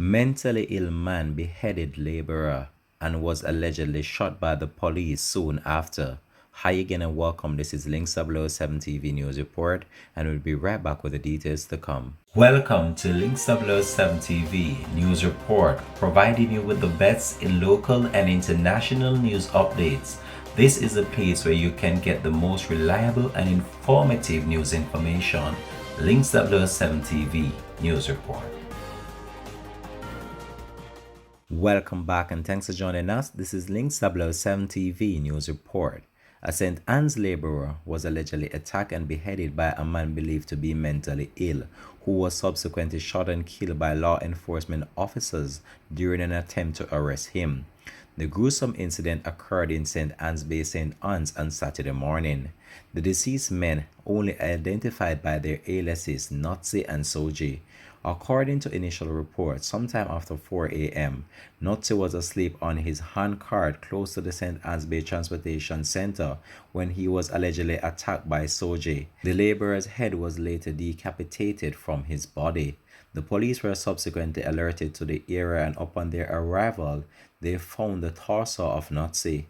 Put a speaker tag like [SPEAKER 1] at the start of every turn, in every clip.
[SPEAKER 1] Mentally ill man beheaded laborer and was allegedly shot by the police soon after. Hi again and welcome. This is Links 007 TV News Report, and we'll be right back with the details to come. Welcome to Links 007 TV News Report, providing you with the best in local and international news updates. This is a place where you can get the most reliable and informative news information. Links 007 TV News Report. Welcome back and thanks for joining us. This is Links 007 TV News Report. A St. Anne's laborer was allegedly attacked and beheaded by a man believed to be mentally ill, who was subsequently shot and killed by law enforcement officers during an attempt to arrest him. The gruesome incident occurred in St. Anne's Bay, St. Anne's on Saturday morning. The deceased men, only identified by their aliases Notsi and Soji. According to initial reports, sometime after 4 a.m., Notsi was asleep on his handcart close to the St. Anne's Bay Transportation Center when he was allegedly attacked by Soji. The laborer's head was later decapitated from his body. The police were subsequently alerted to the area, and upon their arrival, they found the torso of Notsi.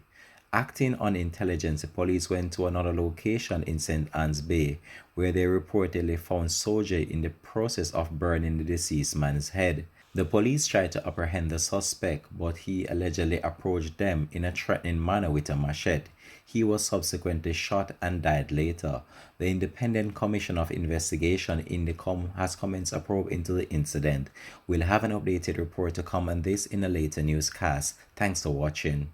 [SPEAKER 1] Acting on intelligence, the police went to another location in St. Anne's Bay, where they reportedly found Soji in the process of burning the deceased man's head. The police tried to apprehend the suspect, but he allegedly approached them in a threatening manner with a machete. He was subsequently shot and died later. The Independent Commission of Investigation has commenced a probe into the incident. We'll have an updated report to come on this in a later newscast. Thanks for watching.